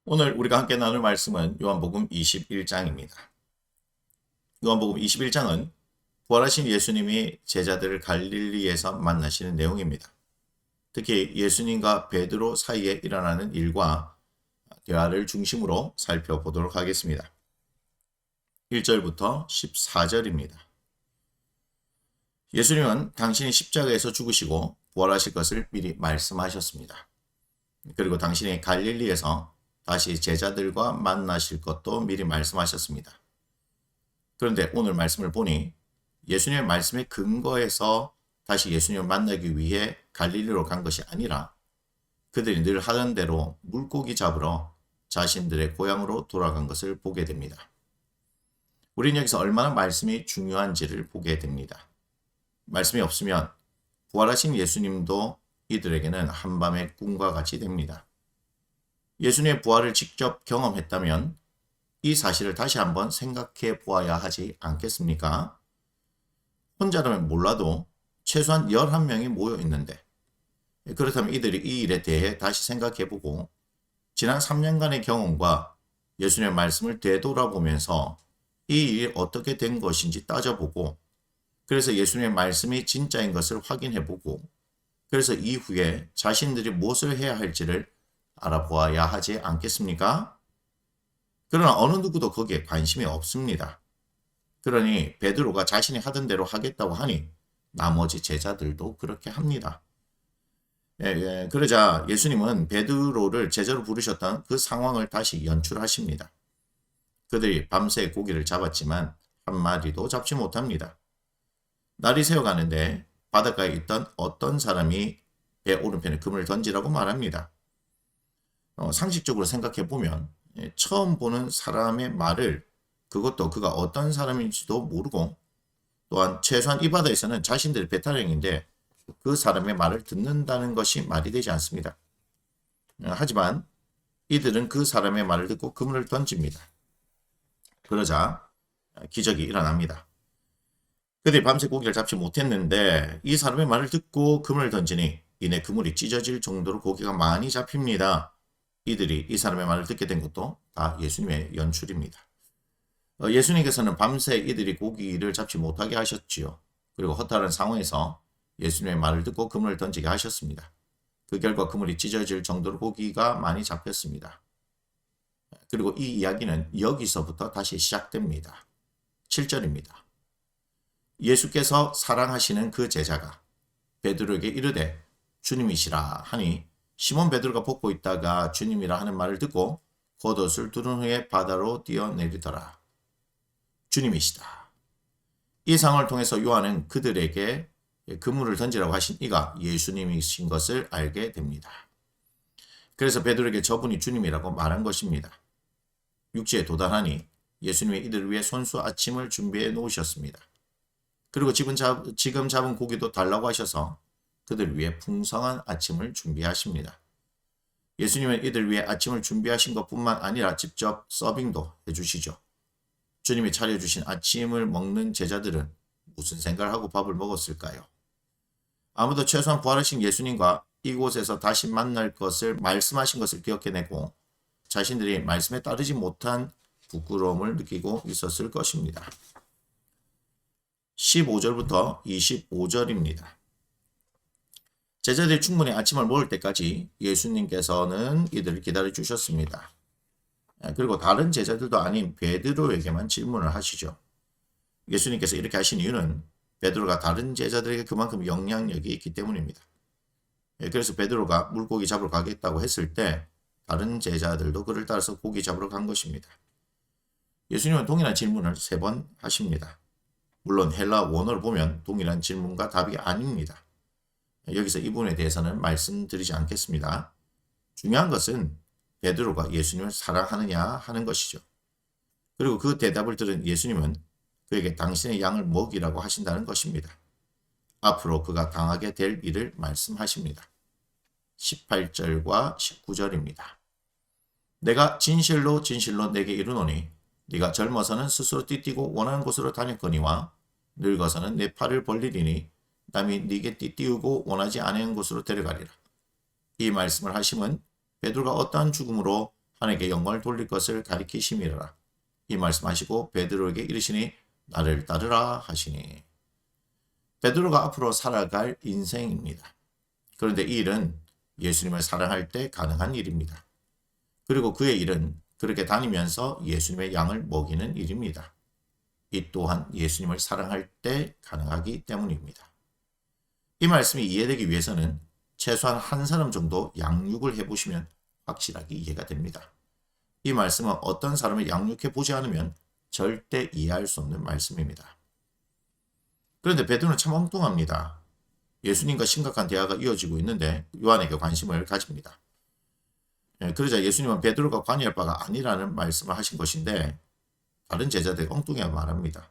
오늘 우리가 함께 나눌 말씀은 요한복음 21장입니다. 요한복음 21장은 부활하신 예수님이 제자들을 갈릴리에서 만나시는 내용입니다. 특히 예수님과 베드로 사이에 일어나는 일과 대화를 중심으로 살펴보도록 하겠습니다. 1절부터 14절입니다. 예수님은 당신이 십자가에서 죽으시고 부활하실 것을 미리 말씀하셨습니다. 그리고 당신이 갈릴리에서 다시 제자들과 만나실 것도 미리 말씀하셨습니다. 그런데 오늘 말씀을 보니 예수님의 말씀에 근거해서 다시 예수님을 만나기 위해 갈릴리로 간 것이 아니라 그들이 늘 하던 대로 물고기 잡으러 자신들의 고향으로 돌아간 것을 보게 됩니다. 우리는 여기서 얼마나 말씀이 중요한지를 보게 됩니다. 말씀이 없으면 부활하신 예수님도 이들에게는 한밤의 꿈과 같이 됩니다. 예수님의 부활을 직접 경험했다면 이 사실을 다시 한번 생각해 보아야 하지 않겠습니까? 혼자라면 몰라도 최소한 11명이 모여 있는데 그렇다면 이들이 이 일에 대해 다시 생각해 보고 지난 3년간의 경험과 예수님의 말씀을 되돌아보면서 이 일이 어떻게 된 것인지 따져보고 그래서 예수님의 말씀이 진짜인 것을 확인해 보고 그래서 이후에 자신들이 무엇을 해야 할지를 알아보아야 하지 않겠습니까? 그러나 어느 누구도 거기에 관심이 없습니다. 그러니 베드로가 자신이 하던 대로 하겠다고 하니 나머지 제자들도 그렇게 합니다. 그러자 예수님은 베드로를 제자로 부르셨던 그 상황을 다시 연출하십니다. 그들이 밤새 고기를 잡았지만 한 마리도 잡지 못합니다. 날이 새어가는데 바닷가에 있던 어떤 사람이 배 오른편에 그물을 던지라고 말합니다. 상식적으로 생각해 보면 처음 보는 사람의 말을 그것도 그가 어떤 사람인지도 모르고 또한 최소한 이 바다에서는 자신들의 배타령인데 그 사람의 말을 듣는다는 것이 말이 되지 않습니다. 하지만 이들은 그 사람의 말을 듣고 그물을 던집니다. 그러자 기적이 일어납니다. 그들이 밤새 고기를 잡지 못했는데 이 사람의 말을 듣고 그물을 던지니 이내 그물이 찢어질 정도로 고기가 많이 잡힙니다. 이들이 이 사람의 말을 듣게 된 것도 다 예수님의 연출입니다. 예수님께서는 밤새 이들이 고기를 잡지 못하게 하셨지요. 그리고 허탈한 상황에서 예수님의 말을 듣고 그물을 던지게 하셨습니다. 그 결과 그물이 찢어질 정도로 고기가 많이 잡혔습니다. 그리고 이 이야기는 여기서부터 다시 시작됩니다. 7절입니다. 예수께서 사랑하시는 그 제자가 베드로에게 이르되 주님이시라 하니 시몬 베드로가 벗고 있다가 주님이라 하는 말을 듣고 겉옷을 두른 후에 바다로 뛰어내리더라. 주님이시다. 이 상황을 통해서 요한은 그들에게 그물을 던지라고 하신 이가 예수님이신 것을 알게 됩니다. 그래서 베드로에게 저분이 주님이라고 말한 것입니다. 육지에 도달하니 예수님이 이들을 위해 손수 아침을 준비해 놓으셨습니다. 그리고 지금 잡은 고기도 달라고 하셔서 그들 위해 풍성한 아침을 준비하십니다. 예수님은 이들 위해 아침을 준비하신 것뿐만 아니라 직접 서빙도 해주시죠. 주님이 차려주신 아침을 먹는 제자들은 무슨 생각을 하고 밥을 먹었을까요? 아무도 최소한 부활하신 예수님과 이곳에서 다시 만날 것을 말씀하신 것을 기억해내고 자신들이 말씀에 따르지 못한 부끄러움을 느끼고 있었을 것입니다. 15절부터 25절입니다. 제자들이 충분히 아침을 먹을 때까지 예수님께서는 이들을 기다려 주셨습니다. 그리고 다른 제자들도 아닌 베드로에게만 질문을 하시죠. 예수님께서 이렇게 하신 이유는 베드로가 다른 제자들에게 그만큼 영향력이 있기 때문입니다. 그래서 베드로가 물고기 잡으러 가겠다고 했을 때 다른 제자들도 그를 따라서 고기 잡으러 간 것입니다. 예수님은 동일한 질문을 3번 하십니다. 물론 헬라 원어를 보면 동일한 질문과 답이 아닙니다. 여기서 이 부분에 대해서는 말씀드리지 않겠습니다. 중요한 것은 베드로가 예수님을 사랑하느냐 하는 것이죠. 그리고 그 대답을 들은 예수님은 그에게 당신의 양을 먹이라고 하신다는 것입니다. 앞으로 그가 당하게 될 일을 말씀하십니다. 18절과 19절입니다. 내가 진실로 진실로 내게 이르노니 네가 젊어서는 스스로 띠뛰고 원하는 곳으로 다녔거니와 늙어서는 내 팔을 벌리리니 남이 네게 띠띠우고 원하지 않은 곳으로 데려가리라. 이 말씀을 하심은 베드로가 어떠한 죽음으로 하나님께 영광을 돌릴 것을 가리키심이라. 이 말씀하시고 베드로에게 이르시니 나를 따르라 하시니. 베드로가 앞으로 살아갈 인생입니다. 그런데 이 일은 예수님을 사랑할 때 가능한 일입니다. 그리고 그의 일은 그렇게 다니면서 예수님의 양을 먹이는 일입니다. 이 또한 예수님을 사랑할 때 가능하기 때문입니다. 이 말씀이 이해되기 위해서는 최소한 한 사람 정도 양육을 해보시면 확실하게 이해가 됩니다. 이 말씀은 어떤 사람을 양육해 보지 않으면 절대 이해할 수 없는 말씀입니다. 그런데 베드로는 참 엉뚱합니다. 예수님과 심각한 대화가 이어지고 있는데 요한에게 관심을 가집니다. 그러자 예수님은 베드로가 관여할 바가 아니라는 말씀을 하신 것인데 다른 제자들이 엉뚱해 말합니다.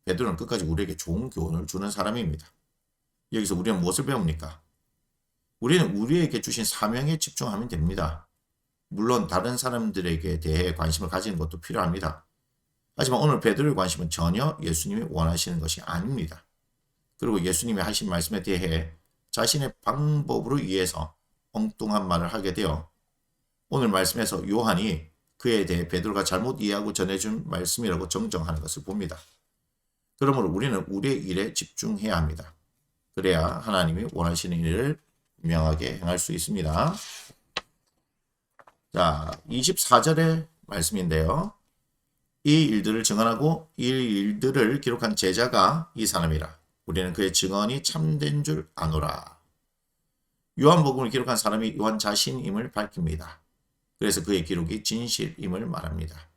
베드로는 끝까지 우리에게 좋은 교훈을 주는 사람입니다. 여기서 우리는 무엇을 배웁니까? 우리는 우리에게 주신 사명에 집중하면 됩니다. 물론 다른 사람들에게 대해 관심을 가지는 것도 필요합니다. 하지만 오늘 베드로의 관심은 전혀 예수님이 원하시는 것이 아닙니다. 그리고 예수님이 하신 말씀에 대해 자신의 방법으로 위해서 엉뚱한 말을 하게 되어 오늘 말씀에서 요한이 그에 대해 베드로가 잘못 이해하고 전해준 말씀이라고 정정하는 것을 봅니다. 그러므로 우리는 우리의 일에 집중해야 합니다. 그래야 하나님이 원하시는 일을 분명하게 행할 수 있습니다. 자, 24절의 말씀인데요. 이 일들을 증언하고 이 일들을 기록한 제자가 이 사람이라. 우리는 그의 증언이 참된 줄 아노라. 요한복음을 기록한 사람이 요한 자신임을 밝힙니다. 그래서 그의 기록이 진실임을 말합니다.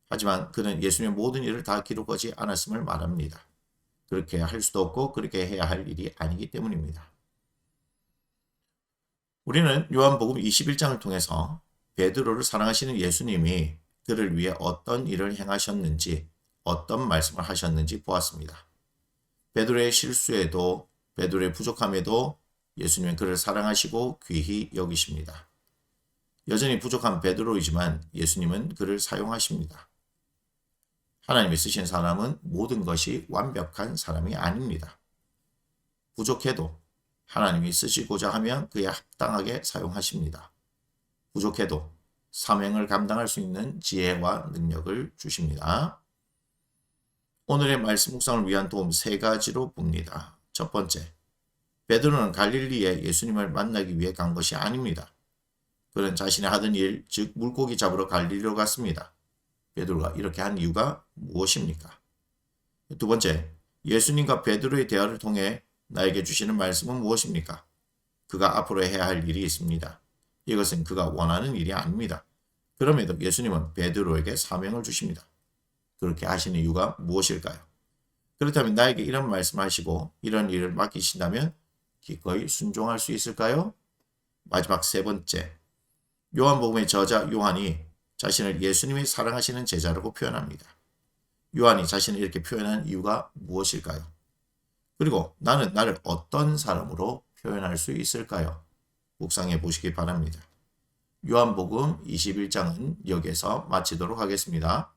하지만 그는 예수님의 모든 일을 다 기록하지 않았음을 말합니다. 그렇게 할 수도 없고 그렇게 해야 할 일이 아니기 때문입니다. 우리는 요한복음 21장을 통해서 베드로를 사랑하시는 예수님이 그를 위해 어떤 일을 행하셨는지 어떤 말씀을 하셨는지 보았습니다. 베드로의 실수에도 베드로의 부족함에도 예수님은 그를 사랑하시고 귀히 여기십니다. 여전히 부족한 베드로이지만 예수님은 그를 사용하십니다. 하나님이 쓰신 사람은 모든 것이 완벽한 사람이 아닙니다. 부족해도 하나님이 쓰시고자 하면 그에 합당하게 사용하십니다. 부족해도 사명을 감당할 수 있는 지혜와 능력을 주십니다. 오늘의 말씀 묵상을 위한 도움 3가지로 봅니다. 첫 번째, 베드로는 갈릴리에 예수님을 만나기 위해 간 것이 아닙니다. 그는 자신이 하던 일, 즉 물고기 잡으러 갈릴리로 갔습니다. 베드로가 이렇게 한 이유가 무엇입니까? 두 번째, 예수님과 베드로의 대화를 통해 나에게 주시는 말씀은 무엇입니까? 그가 앞으로 해야 할 일이 있습니다. 이것은 그가 원하는 일이 아닙니다. 그럼에도 예수님은 베드로에게 사명을 주십니다. 그렇게 하시는 이유가 무엇일까요? 그렇다면 나에게 이런 말씀을 하시고 이런 일을 맡기신다면 기꺼이 순종할 수 있을까요? 마지막 3번째, 요한복음의 저자 요한이 자신을 예수님이 사랑하시는 제자라고 표현합니다. 요한이 자신을 이렇게 표현한 이유가 무엇일까요? 그리고 나는 나를 어떤 사람으로 표현할 수 있을까요? 묵상해 보시기 바랍니다. 요한복음 21장은 여기에서 마치도록 하겠습니다.